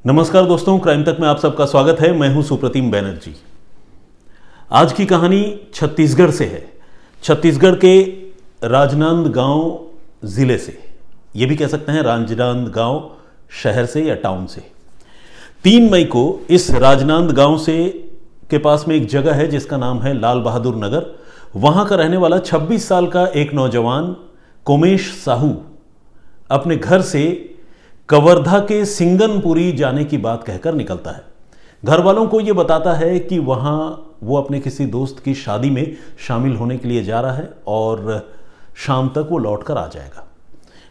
नमस्कार दोस्तों, क्राइम तक में आप सबका स्वागत है। मैं हूं सुप्रतिम बैनर्जी। आज की कहानी छत्तीसगढ़ से है। छत्तीसगढ़ के राजनांदगांव जिले से, ये भी कह सकते हैं राजनांदगांव शहर से या टाउन से। 3 मई को इस राजनांदगांव से के पास में एक जगह है जिसका नाम है लाल बहादुर नगर। वहां का रहने वाला 26 साल का एक नौजवान कोमेश साहू अपने घर से कवर्धा के सिंगनपुरी जाने की बात कहकर निकलता है। घर वालों को यह बताता है कि वहां वो अपने किसी दोस्त की शादी में शामिल होने के लिए जा रहा है और शाम तक वो लौट कर आ जाएगा।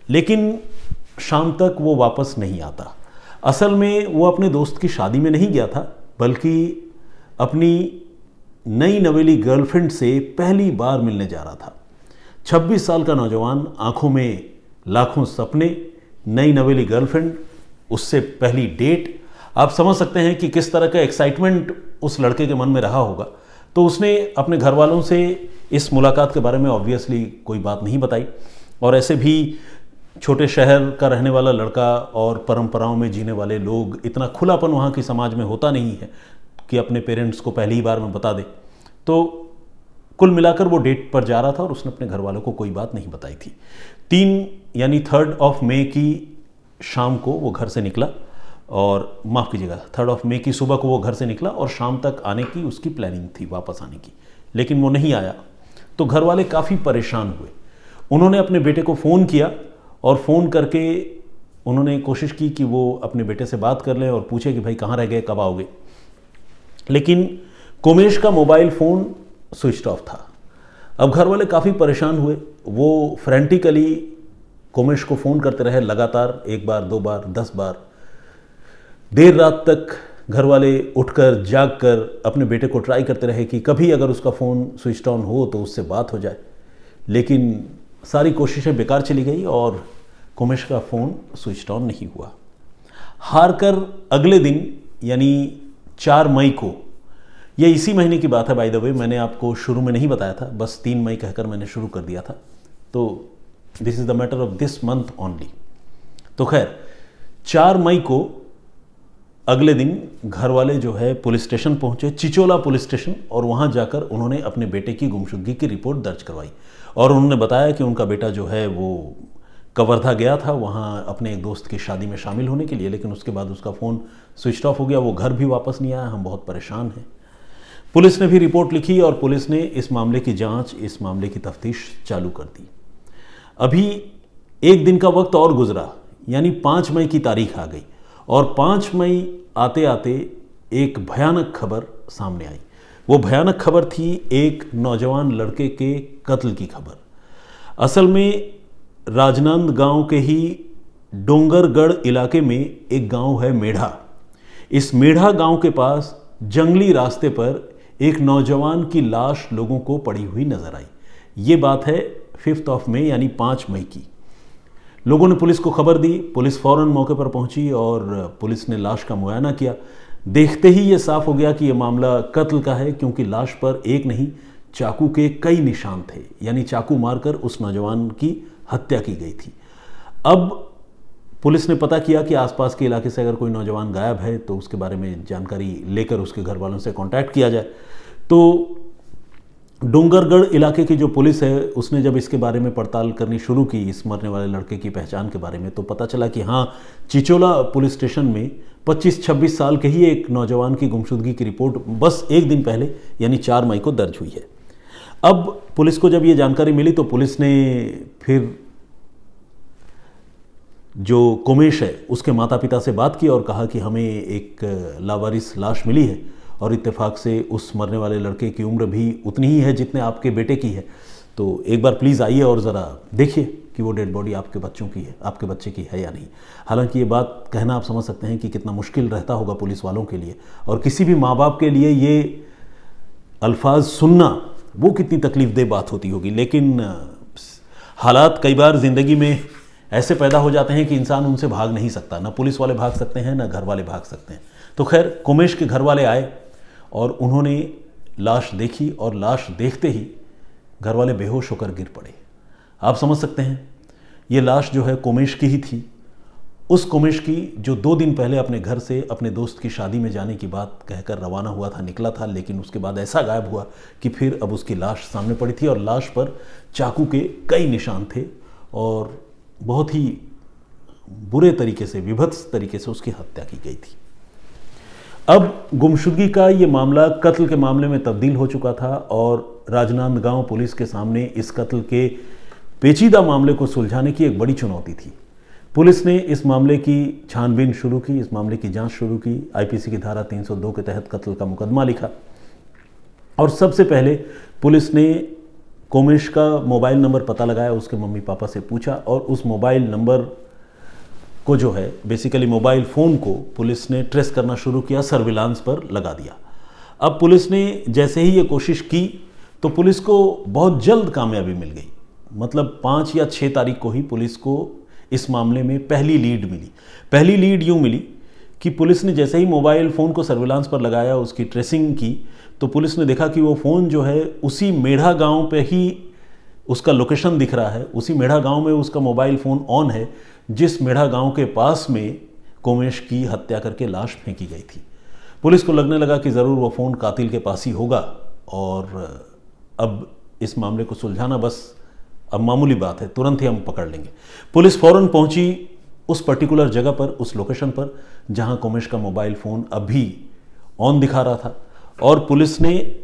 लेकिन शाम तक वो वापस नहीं आता। असल में वो अपने दोस्त की शादी में नहीं गया था, बल्कि अपनी नई नवेली गर्लफ्रेंड से पहली बार मिलने जा रहा था। 26 साल का नौजवान, आंखों में लाखों सपने, नई नवेली गर्लफ्रेंड, उससे पहली डेट। आप समझ सकते हैं कि किस तरह का एक्साइटमेंट उस लड़के के मन में रहा होगा। तो उसने अपने घर वालों से इस मुलाकात के बारे में ऑब्वियसली कोई बात नहीं बताई। और ऐसे भी छोटे शहर का रहने वाला लड़का और परंपराओं में जीने वाले लोग, इतना खुलापन वहाँ की समाज में होता नहीं है कि अपने पेरेंट्स को पहली बार में बता दे। तो कुल मिलाकर वो डेट पर जा रहा था और उसने अपने घर वालों को कोई बात नहीं बताई थी। 3 मई की शाम को वो घर से निकला, और माफ़ कीजिएगा 3 मई की सुबह को वो घर से निकला और शाम तक आने की उसकी प्लानिंग थी, वापस आने की। लेकिन वो नहीं आया तो घर वाले काफ़ी परेशान हुए। उन्होंने अपने बेटे को फ़ोन किया और फ़ोन करके उन्होंने कोशिश की कि वो अपने बेटे से बात कर लें और पूछे कि भाई कहाँ रह गए, कब आओगे। लेकिन कोमेश का मोबाइल फ़ोन स्विच ऑफ था। अब घर वाले काफ़ी परेशान हुए। वो फ्रेंटिकली कोमेश को फ़ोन करते रहे लगातार, 1 बार 2 बार 10 बार। देर रात तक घर वाले उठकर जागकर अपने बेटे को ट्राई करते रहे कि कभी अगर उसका फ़ोन स्विच ऑन हो तो उससे बात हो जाए। लेकिन सारी कोशिशें बेकार चली गई और कोमेश का फ़ोन स्विच ऑन नहीं हुआ। हार कर अगले दिन यानी 4 मई को, ये इसी महीने की बात है बाय द वे, मैंने आपको शुरू में नहीं बताया था, बस 3 मई कहकर मैंने शुरू कर दिया था। तो this is the matter of this month only. तो खैर 4 मई को अगले दिन घर वाले जो है पुलिस स्टेशन पहुंचे, चिचोला पुलिस स्टेशन, और वहां जाकर उन्होंने अपने बेटे की गुमशुदगी की रिपोर्ट दर्ज करवाई। और उन्होंने बताया कि उनका बेटा जो है वो कवर्धा गया था वहां अपने एक दोस्त की शादी में शामिल होने के लिए, लेकिन उसके बाद उसका फ़ोन स्विच ऑफ हो गया, वो घर भी वापस नहीं आया, हम बहुत परेशान हैं। पुलिस ने भी रिपोर्ट लिखी और पुलिस ने इस मामले की जांच, इस मामले की तफ्तीश चालू कर दी। अभी एक दिन का वक्त और गुजरा, यानी 5 मई की तारीख आ गई, और 5 मई आते आते एक भयानक खबर सामने आई। वो भयानक खबर थी एक नौजवान लड़के के कत्ल की खबर। असल में राजनांदगांव के ही डोंगरगढ़ इलाके में एक गांव है मेढ़ा। इस मेढ़ा गांव के पास जंगली रास्ते पर एक नौजवान की लाश लोगों को पड़ी हुई नजर आई। ये बात है 5 मई यानी 5 मई की। लोगों ने पुलिस को खबर दी। पुलिस फौरन मौके पर पहुंची और पुलिस ने लाश का मुआयना किया। देखते ही ये साफ हो गया कि यह मामला कत्ल का है, क्योंकि लाश पर एक नहीं चाकू के कई निशान थे, यानी चाकू मारकर उस नौजवान की हत्या की गई थी। अब पुलिस ने पता किया कि आसपास के इलाके से अगर कोई नौजवान गायब है तो उसके बारे में जानकारी लेकर उसके घर वालों से कांटेक्ट किया जाए। तो डोंगरगढ़ इलाके की जो पुलिस है उसने जब इसके बारे में पड़ताल करनी शुरू की, इस मरने वाले लड़के की पहचान के बारे में, तो पता चला कि हाँ, चिचोला पुलिस स्टेशन में 25-26 साल के ही एक नौजवान की गुमशुदगी की रिपोर्ट बस एक दिन पहले यानी 4 मई को दर्ज हुई है। अब पुलिस को जब ये जानकारी मिली तो पुलिस ने फिर जो कोमेश है उसके माता पिता से बात की और कहा कि हमें एक लावारिस लाश मिली है और इत्तेफाक से उस मरने वाले लड़के की उम्र भी उतनी ही है जितने आपके बेटे की है। तो एक बार प्लीज़ आइए और ज़रा देखिए कि वो डेड बॉडी आपके बच्चों की है, आपके बच्चे की है या नहीं। हालांकि ये बात कहना आप समझ सकते हैं कि कितना मुश्किल रहता होगा पुलिस वालों के लिए, और किसी भी माँ बाप के लिए ये अल्फाज सुनना वो कितनी तकलीफ़देह बात होती होगी। लेकिन हालात कई बार ज़िंदगी में ऐसे पैदा हो जाते हैं कि इंसान उनसे भाग नहीं सकता। ना पुलिस वाले भाग सकते हैं, ना घर वाले भाग सकते हैं। तो खैर कोमेश के घर वाले आए और उन्होंने लाश देखी, और लाश देखते ही घर वाले बेहोश होकर गिर पड़े। आप समझ सकते हैं ये लाश जो है कोमेश की ही थी, उस कोमेश की जो 2 दिन पहले अपने घर से अपने दोस्त की शादी में जाने की बात कहकर रवाना हुआ था, निकला था, लेकिन उसके बाद ऐसा गायब हुआ कि फिर अब उसकी लाश सामने पड़ी थी और लाश पर चाकू के कई निशान थे और बहुत ही बुरे तरीके से, विभत्स तरीके से उसकी हत्या की गई थी। अब गुमशुदगी का ये मामला कत्ल के मामले में तब्दील हो चुका था और राजनांदगांव पुलिस के सामने इस कत्ल के पेचीदा मामले को सुलझाने की एक बड़ी चुनौती थी। पुलिस ने इस मामले की छानबीन शुरू की, इस मामले की जांच शुरू की, आईपीसी की धारा 302 के तहत कत्ल का मुकदमा लिखा और सबसे पहले पुलिस ने कोमेश का मोबाइल नंबर पता लगाया, उसके मम्मी पापा से पूछा और उस मोबाइल नंबर को जो है बेसिकली मोबाइल फ़ोन को पुलिस ने ट्रेस करना शुरू किया, सर्विलांस पर लगा दिया। अब पुलिस ने जैसे ही ये कोशिश की तो पुलिस को बहुत जल्द कामयाबी मिल गई। मतलब 5 या 6 तारीख को ही पुलिस को इस मामले में पहली लीड मिली। पहली लीड यूँ मिली कि पुलिस ने जैसे ही मोबाइल फ़ोन को सर्विलांस पर लगाया, उसकी ट्रेसिंग की, तो पुलिस ने देखा कि वो फ़ोन जो है उसी मेढ़ा गांव पे ही उसका लोकेशन दिख रहा है, उसी मेढ़ा गांव में उसका मोबाइल फ़ोन ऑन है जिस मेढ़ा गांव के पास में कोमेश की हत्या करके लाश फेंकी गई थी। पुलिस को लगने लगा कि ज़रूर वो फ़ोन कातिल के पास ही होगा और अब इस मामले को सुलझाना बस अब मामूली बात है, तुरंत ही हम पकड़ लेंगे। पुलिस फ़ौरन पहुंची उस पर्टिकुलर जगह पर, उस लोकेशन पर जहां कोमेश का मोबाइल फ़ोन अभी ऑन दिखा रहा था और पुलिस ने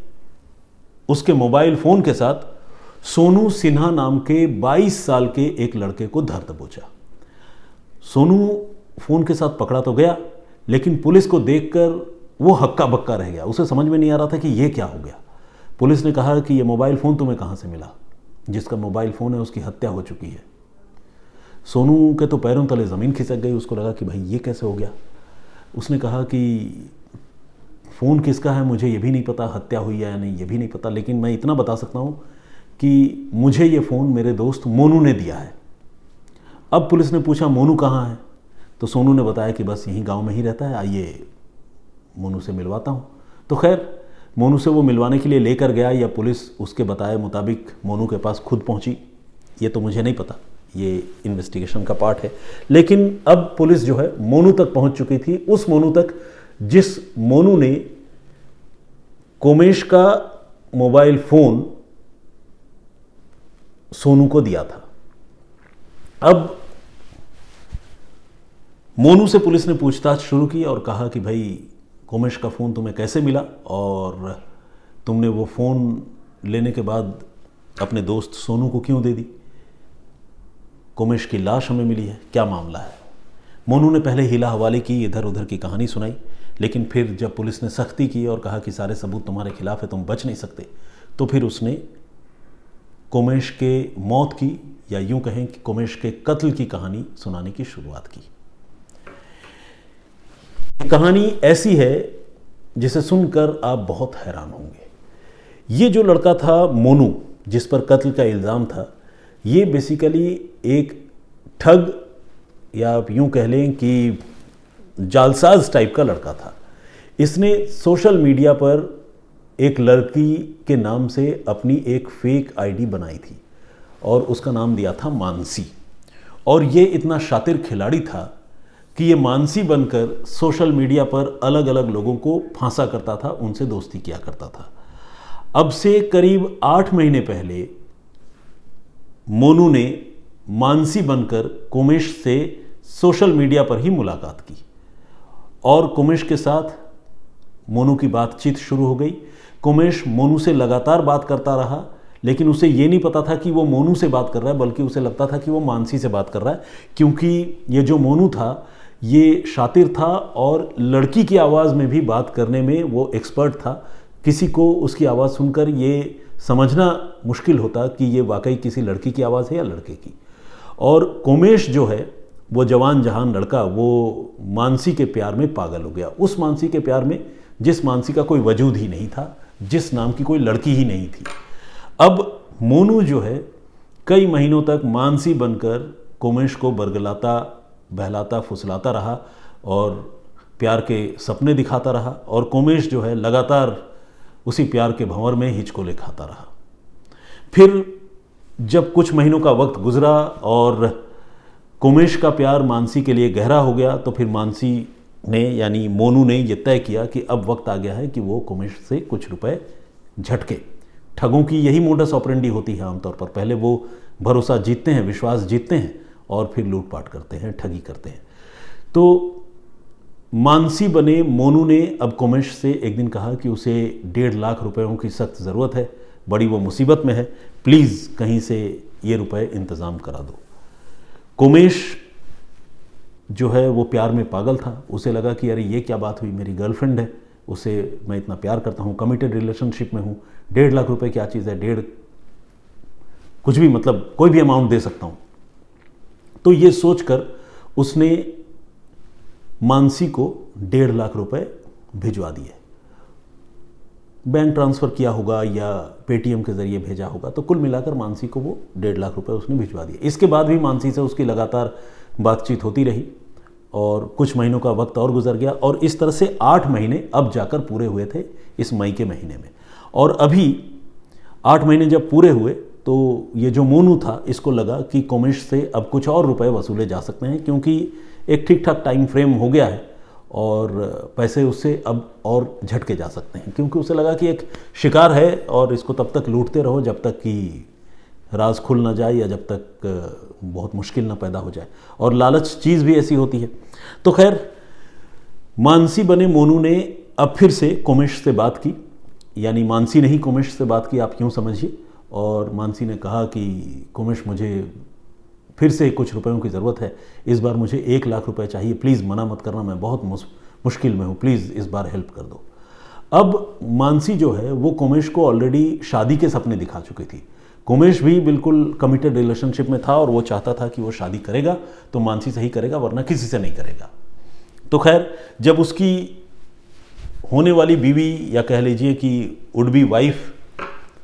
उसके मोबाइल फ़ोन के साथ सोनू सिन्हा नाम के 22 साल के एक लड़के को धर दबोचा। सोनू फ़ोन के साथ पकड़ा तो गया, लेकिन पुलिस को देखकर वो हक्का बक्का रह गया। उसे समझ में नहीं आ रहा था कि ये क्या हो गया। पुलिस ने कहा कि ये मोबाइल फ़ोन तुम्हें कहाँ से मिला? जिसका मोबाइल फ़ोन है उसकी हत्या हो चुकी है। सोनू के तो पैरों तले ज़मीन खिसक गई। उसको लगा कि भाई ये कैसे हो गया। उसने कहा कि फ़ोन किसका है मुझे ये भी नहीं पता, हत्या हुई है या नहीं ये भी नहीं पता, लेकिन मैं इतना बता सकता हूँ कि मुझे ये फ़ोन मेरे दोस्त मोनू ने दिया है। अब पुलिस ने पूछा मोनू कहाँ है? तो सोनू ने बताया कि बस यहीं गांव में ही रहता है, आइए मोनू से मिलवाता हूँ। तो खैर मोनू से वो मिलवाने के लिए लेकर गया या पुलिस उसके बताए मुताबिक मोनू के पास खुद पहुँची, ये तो मुझे नहीं पता, ये इन्वेस्टिगेशन का पार्ट है। लेकिन अब पुलिस जो है मोनू तक पहुँच चुकी थी, उस मोनू तक जिस मोनू ने कोमेश का मोबाइल फ़ोन सोनू को दिया था। अब मोनू से पुलिस ने पूछताछ शुरू की और कहा कि भाई कोमेश का फ़ोन तुम्हें कैसे मिला और तुमने वो फ़ोन लेने के बाद अपने दोस्त सोनू को क्यों दे दी? कोमेश की लाश हमें मिली है, क्या मामला है? मोनू ने पहले हिला हवाले की, इधर उधर की कहानी सुनाई, लेकिन फिर जब पुलिस ने सख्ती की और कहा कि सारे सबूत तुम्हारे खिलाफ है, तुम बच नहीं सकते, तो फिर उसने कोमेश के मौत की या यूं कहें कि कोमेश के कत्ल की कहानी सुनाने की शुरुआत की। कहानी ऐसी है जिसे सुनकर आप बहुत हैरान होंगे। ये जो लड़का था मोनू, जिस पर कत्ल का इल्ज़ाम था, ये बेसिकली एक ठग या आप यूं कह लें कि जालसाज टाइप का लड़का था। इसने सोशल मीडिया पर एक लड़की के नाम से अपनी एक फेक आईडी बनाई थी और उसका नाम दिया था मानसी। और ये इतना शातिर खिलाड़ी था कि ये मानसी बनकर सोशल मीडिया पर अलग अलग लोगों को फांसा करता था, उनसे दोस्ती किया करता था। अब से करीब 8 महीने पहले मोनू ने मानसी बनकर कोमेश से सोशल मीडिया पर ही मुलाकात की और कोमेश के साथ मोनू की बातचीत शुरू हो गई। कोमेश मोनू से लगातार बात करता रहा, लेकिन उसे ये नहीं पता था कि वो मोनू से बात कर रहा है, बल्कि उसे लगता था कि वो मानसी से बात कर रहा है, क्योंकि ये जो मोनू था ये शातिर था और लड़की की आवाज़ में भी बात करने में वो एक्सपर्ट था। किसी को उसकी आवाज़ सुनकर ये समझना मुश्किल होता कि ये वाकई किसी लड़की की आवाज़ है या लड़के की। और कोमेश जो है वो जवान जहान लड़का, वो मानसी के प्यार में पागल हो गया। उस मानसी के प्यार में जिस मानसी का कोई वजूद ही नहीं था, जिस नाम की कोई लड़की ही नहीं थी। अब मोनू जो है कई महीनों तक मानसी बनकर कोमेश को बरगलाता, बहलाता, फुसलाता रहा और प्यार के सपने दिखाता रहा और कोमेश जो है लगातार उसी प्यार के भंवर में हिचकोले खाता रहा। फिर जब कुछ महीनों का वक्त गुजरा और कोमेश का प्यार मानसी के लिए गहरा हो गया तो फिर मानसी ने यानी मोनू ने यह तय किया कि अब वक्त आ गया है कि वो कोमेश से कुछ रुपए झटके। ठगों की यही मोडस ऑपरेंडी होती है आमतौर पर, पहले वो भरोसा जीतते हैं, विश्वास जीतते हैं और फिर लूटपाट करते हैं, ठगी करते हैं। तो मानसी बने मोनू ने अब कोमेश से एक दिन कहा कि उसे 1.5 लाख रुपयों की सख्त ज़रूरत है, बड़ी वो मुसीबत में है, प्लीज़ कहीं से ये रुपए इंतज़ाम करा दो। कोमेश जो है वो प्यार में पागल था, उसे लगा कि अरे ये क्या बात हुई, मेरी गर्लफ्रेंड है, उसे मैं इतना प्यार करता हूँ, कमिटेड रिलेशनशिप में हूँ, 1.5 लाख रुपए क्या चीज़ है, डेढ़ कुछ भी, मतलब कोई भी अमाउंट दे सकता हूँ। तो ये सोचकर उसने मानसी को 1.5 लाख रुपए भिजवा दिए। बैंक ट्रांसफ़र किया होगा या पेटीएम के ज़रिए भेजा होगा, तो कुल मिलाकर मानसी को वो 1.5 लाख रुपए उसने भिजवा दिए। इसके बाद भी मानसी से उसकी लगातार बातचीत होती रही और कुछ महीनों का वक्त और गुजर गया और इस तरह से 8 महीने अब जाकर पूरे हुए थे इस मई के महीने में। और अभी 8 महीने जब पूरे हुए तो ये जो मोनू था इसको लगा कि कोमेश से अब कुछ और रुपए वसूले जा सकते हैं, क्योंकि एक ठीक ठाक टाइम फ्रेम हो गया है और पैसे उससे अब और झटके जा सकते हैं, क्योंकि उसे लगा कि एक शिकार है और इसको तब तक लूटते रहो जब तक कि राज खुल ना जाए या जब तक बहुत मुश्किल ना पैदा हो जाए, और लालच चीज़ भी ऐसी होती है। तो खैर मानसी बने मोनू ने अब फिर से कोमेश से बात की, यानी मानसी ने ही कोमेश से बात की, आप क्यों समझिए। और मानसी ने कहा कि कोमेश मुझे फिर से कुछ रुपयों की ज़रूरत है, इस बार मुझे 1 लाख रुपए चाहिए, प्लीज़ मना मत करना, मैं बहुत मुश्किल में हूँ, प्लीज़ इस बार हेल्प कर दो। अब मानसी जो है वो कोमेश को ऑलरेडी शादी के सपने दिखा चुकी थी। कोमेश भी बिल्कुल कमिटेड रिलेशनशिप में था और वो चाहता था कि वो शादी करेगा तो मानसी से ही करेगा, वरना किसी से नहीं करेगा। तो खैर जब उसकी होने वाली बीवी या कह लीजिए कि वुड बी वाइफ,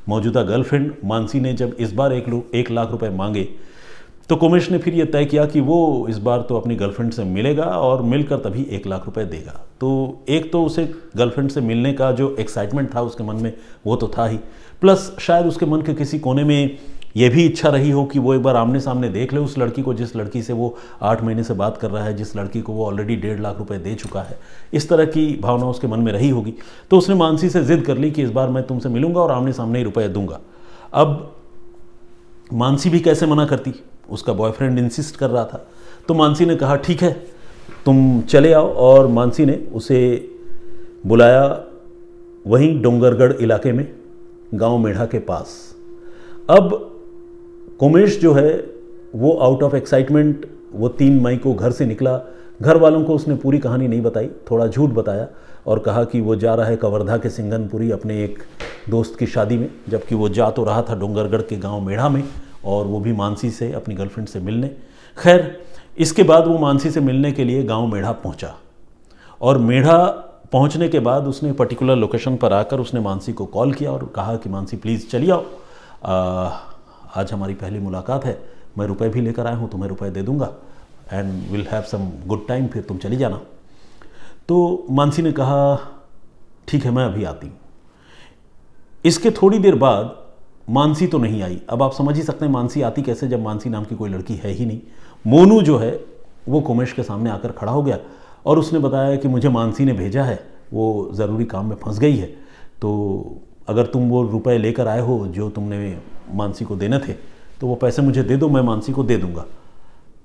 मौजूदा गर्लफ्रेंड मानसी ने जब इस बार 1 लाख रुपए मांगे तो कोमेश ने फिर ये तय किया कि वो इस बार तो अपनी गर्लफ्रेंड से मिलेगा और मिलकर तभी 1 लाख रुपए देगा। तो एक तो उसे गर्लफ्रेंड से मिलने का जो एक्साइटमेंट था उसके मन में वो तो था ही, प्लस शायद उसके मन के किसी कोने में ये भी इच्छा रही हो कि वो एक बार आमने सामने देख ले उस लड़की को जिस लड़की से वो 8 महीने से बात कर रहा है, जिस लड़की को वो ऑलरेडी 1.5 लाख रुपए दे चुका है। इस तरह की भावना उसके मन में रही होगी। तो उसने मानसी से जिद कर ली कि इस बार मैं तुमसे मिलूंगा और आमने सामने ही रुपये दूंगा। अब मानसी भी कैसे मना करती, उसका बॉयफ्रेंड इंसिस्ट कर रहा था। तो मानसी ने कहा ठीक है तुम चले आओ, और मानसी ने उसे बुलाया वहीं डोंगरगढ़ इलाके में, गांव मेढ़ा के पास। अब कोमेश जो है वो आउट ऑफ एक्साइटमेंट वो 3 मई को घर से निकला। घर वालों को उसने पूरी कहानी नहीं बताई, थोड़ा झूठ बताया और कहा कि वो जा रहा है कवर्धा के सिंगनपुरी अपने एक दोस्त की शादी में, जबकि वो जा तो रहा था डोंगरगढ़ के गांव मेढ़ा में, और वो भी मानसी से, अपनी गर्लफ्रेंड से मिलने। खैर इसके बाद वो मानसी से मिलने के लिए गांव मेढ़ा पहुंचा, और मेढ़ा पहुंचने के बाद उसने पर्टिकुलर लोकेशन पर आकर उसने मानसी को कॉल किया और कहा कि मानसी प्लीज़ चली आओ, आज हमारी पहली मुलाकात है, मैं रुपए भी लेकर आया हूँ, तुम्हें रुपए दे दूँगा and will have some good time, फिर तुम चली जाना। तो मानसी ने कहा ठीक है मैं अभी आती हूँ। इसके थोड़ी देर बाद मानसी तो नहीं आई। अब आप समझ ही सकते हैं मानसी आती कैसे जब मानसी नाम की कोई लड़की है ही नहीं। मोनू जो है वो कोमेश के सामने आकर खड़ा हो गया और उसने बताया कि मुझे मानसी ने भेजा है, वो ज़रूरी काम में फंस गई है, तो अगर तुम वो रुपए लेकर आए हो जो तुमने मानसी को देने थे तो वो पैसे मुझे दे दो, मैं मानसी को दे दूँगा।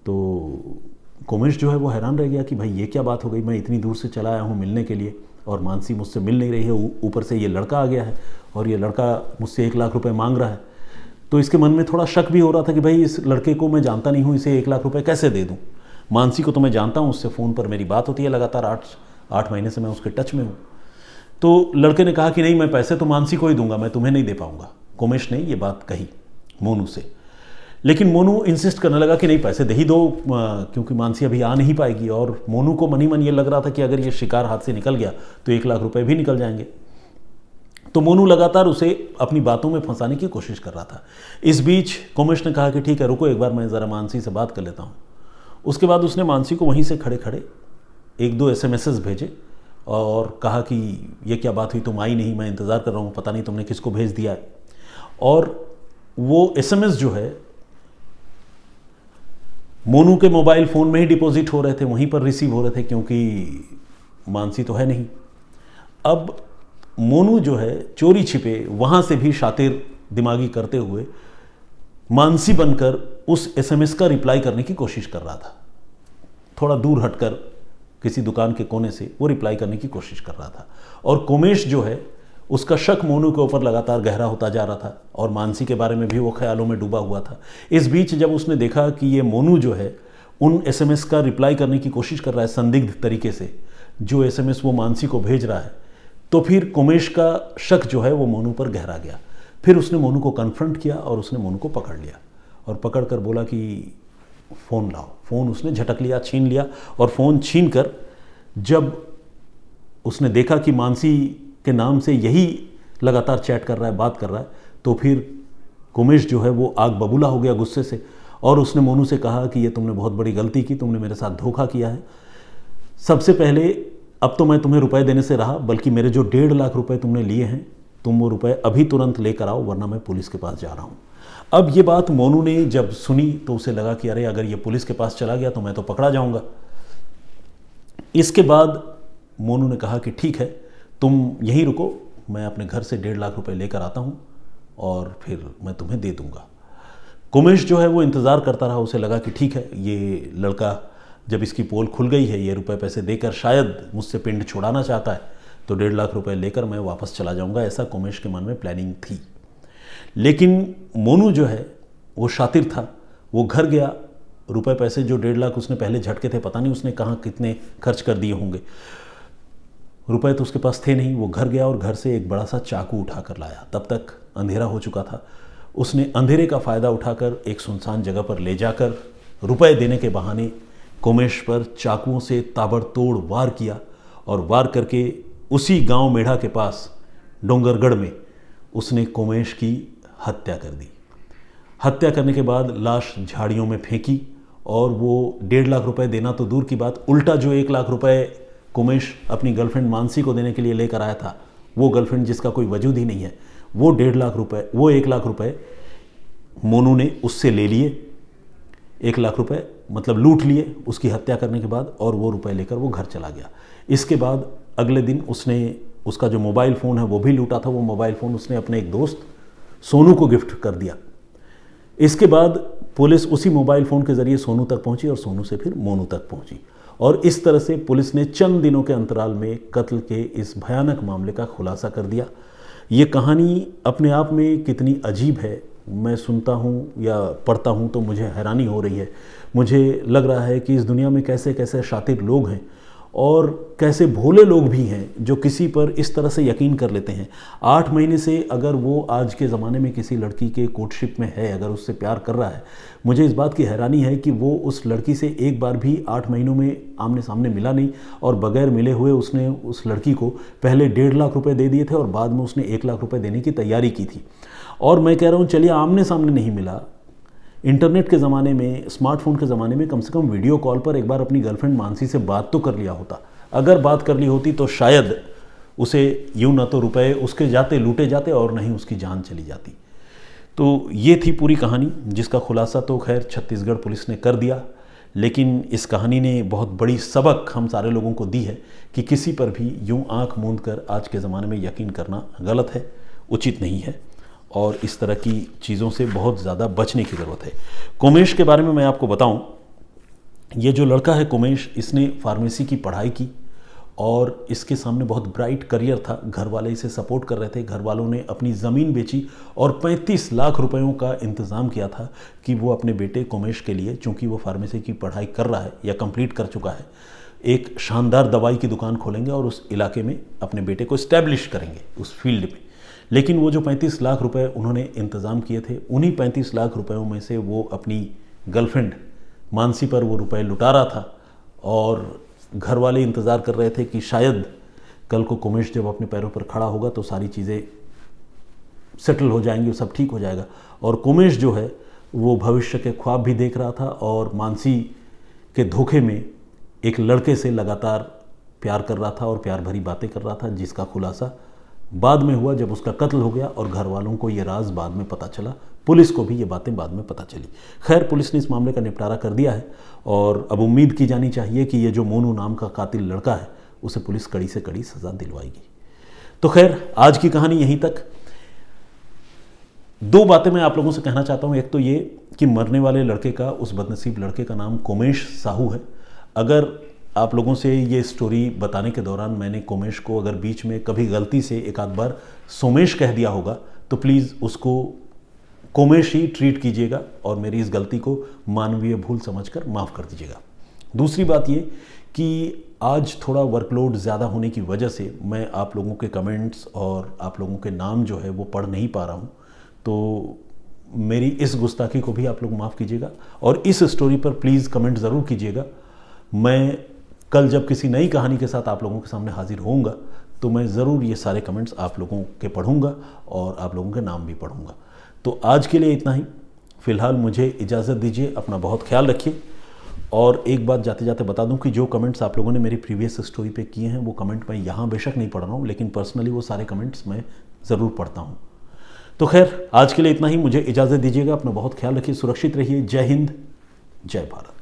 तो कोमेश जो है वो हैरान रह गया कि भाई ये क्या बात हो गई, मैं इतनी दूर से चला आया हूँ मिलने के लिए और मानसी मुझसे मिल नहीं रही है, ऊपर से ये लड़का आ गया है और ये लड़का मुझसे 1 लाख रुपए मांग रहा है। तो इसके मन में थोड़ा शक भी हो रहा था कि भाई इस लड़के को मैं जानता नहीं हूँ, इसे 1 लाख रुपए कैसे दे दूँ। मानसी को तो मैं जानता हूँ, उससे फ़ोन पर मेरी बात होती है लगातार, 8 महीने से मैं उसके टच में हूँ। तो लड़के ने कहा कि नहीं मैं पैसे तो मानसी को ही दूंगा, मैं तुम्हें नहीं दे पाऊँगा। कोमेश ने ये बात कही मोनू से, लेकिन मोनू इंसिस्ट करने लगा कि नहीं पैसे दे ही दो, क्योंकि मानसी अभी आ नहीं पाएगी। और मोनू को मन ही मन ये लग रहा था कि अगर ये शिकार हाथ से निकल गया तो 1 लाख रुपए भी निकल जाएंगे। तो मोनू लगातार उसे अपनी बातों में फंसाने की कोशिश कर रहा था। इस बीच कोमेश ने कहा कि ठीक है रुको, एक बार मैं ज़रा मानसी से बात कर लेता हूँ। उसके बाद उसने मानसी को वहीं से खड़े खड़े 1-2 SMS भेजे और कहा कि ये क्या बात हुई, तुम आई नहीं, मैं इंतज़ार कर रहा हूँ, पता नहीं तुमने किसको भेज दिया है। और वो SMS जो है मोनू के मोबाइल फ़ोन में ही डिपॉजिट हो रहे थे, वहीं पर रिसीव हो रहे थे, क्योंकि मानसी तो है नहीं। अब मोनू जो है चोरी छिपे वहाँ से भी शातिर दिमागी करते हुए मानसी बनकर उस एसएमएस का रिप्लाई करने की कोशिश कर रहा था। थोड़ा दूर हटकर किसी दुकान के कोने से वो रिप्लाई करने की कोशिश कर रहा था। और कोमेश जो है उसका शक मोनू के ऊपर लगातार गहरा होता जा रहा था और मानसी के बारे में भी वो ख्यालों में डूबा हुआ था। इस बीच जब उसने देखा कि ये मोनू जो है उन एसएमएस का रिप्लाई करने की कोशिश कर रहा है संदिग्ध तरीके से, जो एसएमएस वो मानसी को भेज रहा है, तो फिर कोमेश का शक जो है वो मोनू पर गहरा गया। फिर उसने मोनू को कन्फ्रंट किया और उसने मोनू को पकड़ लिया और पकड़ कर बोला कि फ़ोन लाओ। फ़ोन उसने झटक लिया, छीन लिया। और फ़ोन छीन कर जब उसने देखा कि मानसी के नाम से यही लगातार चैट कर रहा है, बात कर रहा है, तो फिर कोमेश जो है वो आग बबूला हो गया गुस्से से और उसने मोनू से कहा कि ये तुमने बहुत बड़ी गलती की, तुमने मेरे साथ धोखा किया है। सबसे पहले अब तो मैं तुम्हें रुपए देने से रहा, बल्कि मेरे जो 1.5 लाख रुपए तुमने लिए हैं, तुम वो रुपए अभी तुरंत लेकर आओ, वरना मैं पुलिस के पास जा रहा हूँ। अब ये बात मोनू ने जब सुनी तो उसे लगा कि अरे अगर ये पुलिस के पास चला गया तो मैं तो पकड़ा जाऊँगा। इसके बाद मोनू ने कहा कि ठीक है, तुम यहीं रुको, मैं अपने घर से 1.5 लाख रुपए लेकर आता हूँ और फिर मैं तुम्हें दे दूँगा। कोमेश जो है वो इंतज़ार करता रहा। उसे लगा कि ठीक है, ये लड़का जब इसकी पोल खुल गई है, ये रुपए पैसे देकर शायद मुझसे पिंड छुड़ाना चाहता है, तो 1.5 लाख रुपए लेकर मैं वापस चला जाऊँगा। ऐसा कोमेश के मन में प्लानिंग थी। लेकिन मोनू जो है वो शातिर था। वो घर गया, रुपए पैसे जो 1.5 लाख उसने पहले झटके थे, पता नहीं उसने कहाँ कितने खर्च कर दिए होंगे। रुपए तो उसके पास थे नहीं। वो घर गया और घर से एक बड़ा सा चाकू उठा कर लाया। तब तक अंधेरा हो चुका था। उसने अंधेरे का फ़ायदा उठाकर एक सुनसान जगह पर ले जाकर रुपए देने के बहाने कोमेश पर चाकुओं से ताबड़तोड़ वार किया और वार करके उसी गांव मेढ़ा के पास डोंगरगढ़ में उसने कोमेश की हत्या कर दी। हत्या करने के बाद लाश झाड़ियों में फेंकी और वो 1.5 लाख रुपए देना तो दूर की बात, उल्टा जो 1 लाख रुपए कोमेश अपनी गर्लफ्रेंड मानसी को देने के लिए लेकर आया था, वो गर्लफ्रेंड जिसका कोई वजूद ही नहीं है, वो 1.5 लाख रुपए, वो 1 लाख रुपए मोनू ने उससे ले लिए। 1 लाख रुपए मतलब लूट लिए उसकी हत्या करने के बाद, और वो रुपए लेकर वो घर चला गया। इसके बाद अगले दिन उसने उसका जो मोबाइल फ़ोन है वो भी लूटा था। वो मोबाइल फ़ोन उसने अपने एक दोस्त सोनू को गिफ्ट कर दिया। इसके बाद पुलिस उसी मोबाइल फ़ोन के ज़रिए सोनू तक पहुंची और सोनू से फिर मोनू तक पहुंची, और इस तरह से पुलिस ने चंद दिनों के अंतराल में कत्ल के इस भयानक मामले का खुलासा कर दिया। ये कहानी अपने आप में कितनी अजीब है, मैं सुनता हूँ या पढ़ता हूँ तो मुझे हैरानी हो रही है। मुझे लग रहा है कि इस दुनिया में कैसे कैसे शातिर लोग हैं और कैसे भोले लोग भी हैं जो किसी पर इस तरह से यकीन कर लेते हैं। 8 महीने से अगर वो आज के ज़माने में किसी लड़की के कोर्टशिप में है, अगर उससे प्यार कर रहा है, मुझे इस बात की हैरानी है कि वो उस लड़की से एक बार भी 8 महीनों में आमने सामने मिला नहीं, और बगैर मिले हुए उसने उस लड़की को पहले 1.5 लाख रुपए दे दिए थे और बाद में उसने 1 लाख रुपए देने की तैयारी की थी। और मैं कह रहा हूँ चलिए आमने सामने नहीं मिला, इंटरनेट के ज़माने में, स्मार्टफोन के ज़माने में कम से कम वीडियो कॉल पर एक बार अपनी गर्लफ्रेंड मानसी से बात तो कर लिया होता। अगर बात कर ली होती तो शायद उसे यूँ ना तो रुपए उसके जाते लूटे जाते और न ही उसकी जान चली जाती। तो ये थी पूरी कहानी, जिसका खुलासा तो खैर छत्तीसगढ़ पुलिस ने कर दिया। लेकिन इस कहानी ने बहुत बड़ी सबक हम सारे लोगों को दी है कि किसी पर भी यूँ आँख मूंद कर आज के ज़माने में यकीन करना गलत है, उचित नहीं है, और इस तरह की चीज़ों से बहुत ज़्यादा बचने की ज़रूरत है। कोमेश के बारे में मैं आपको बताऊं, ये जो लड़का है कोमेश, इसने फार्मेसी की पढ़ाई की और इसके सामने बहुत ब्राइट करियर था। घर वाले इसे सपोर्ट कर रहे थे। घर वालों ने अपनी ज़मीन बेची और 35 लाख रुपयों का इंतज़ाम किया था कि वो अपने बेटे कोमेश के लिए, चूँकि वो फार्मेसी की पढ़ाई कर रहा है या कंप्लीट कर चुका है, एक शानदार दवाई की दुकान खोलेंगे और उस इलाके में अपने बेटे को इस्टेब्लिश करेंगे उस फील्ड में। लेकिन वो जो 35 लाख रुपए उन्होंने इंतज़ाम किए थे, उन्हीं 35 लाख रुपयों में से वो अपनी गर्लफ्रेंड मानसी पर वो रुपए लुटा रहा था। और घर वाले इंतज़ार कर रहे थे कि शायद कल को कोमेश जब अपने पैरों पर खड़ा होगा तो सारी चीज़ें सेटल हो जाएंगी, सब ठीक हो जाएगा। और कोमेश जो है वो भविष्य के ख्वाब भी देख रहा था और मानसी के धोखे में एक लड़के से लगातार प्यार कर रहा था और प्यार भरी बातें कर रहा था, जिसका खुलासा बाद में हुआ जब उसका कत्ल हो गया और घर वालों को ये राज बाद में पता चला, पुलिस को भी ये बातें बाद में पता चली। खैर, पुलिस ने इस मामले का निपटारा कर दिया है और अब उम्मीद की जानी चाहिए कि ये जो मोनू नाम का कातिल लड़का है उसे पुलिस कड़ी से कड़ी सज़ा दिलवाएगी। तो खैर, आज की कहानी यहीं तक। दो बातें मैं आप लोगों से कहना चाहता हूं। एक तो ये कि मरने वाले लड़के का, उस बदनसीब लड़के का नाम कोमेश साहू है। अगर आप लोगों से ये स्टोरी बताने के दौरान मैंने कोमेश को अगर बीच में कभी गलती से एक आध बार सोमेश कह दिया होगा तो प्लीज़ उसको कोमेश ही ट्रीट कीजिएगा और मेरी इस गलती को मानवीय भूल समझकर माफ़ कर दीजिएगा। दूसरी बात ये कि आज थोड़ा वर्कलोड ज़्यादा होने की वजह से मैं आप लोगों के कमेंट्स और आप लोगों के नाम जो है वो पढ़ नहीं पा रहा हूँ, तो मेरी इस गुस्ताखी को भी आप लोग माफ़ कीजिएगा और इस स्टोरी पर प्लीज़ कमेंट ज़रूर कीजिएगा। मैं कल जब किसी नई कहानी के साथ आप लोगों के सामने हाजिर होऊंगा तो मैं ज़रूर ये सारे कमेंट्स आप लोगों के पढ़ूंगा और आप लोगों के नाम भी पढ़ूंगा। तो आज के लिए इतना ही। फ़िलहाल मुझे इजाज़त दीजिए, अपना बहुत ख्याल रखिए। और एक बात जाते जाते बता दूं कि जो कमेंट्स आप लोगों ने मेरी प्रीवियस स्टोरी पे किए हैं वो कमेंट मैं यहाँ बेशक नहीं पढ़ रहा हूँ, लेकिन पर्सनली वो सारे कमेंट्स मैं ज़रूर पढ़ता हूँ। तो खैर, आज के लिए इतना ही। मुझे इजाज़त दीजिएगा, अपना बहुत ख्याल रखिए, सुरक्षित रहिए। जय हिंद, जय भारत।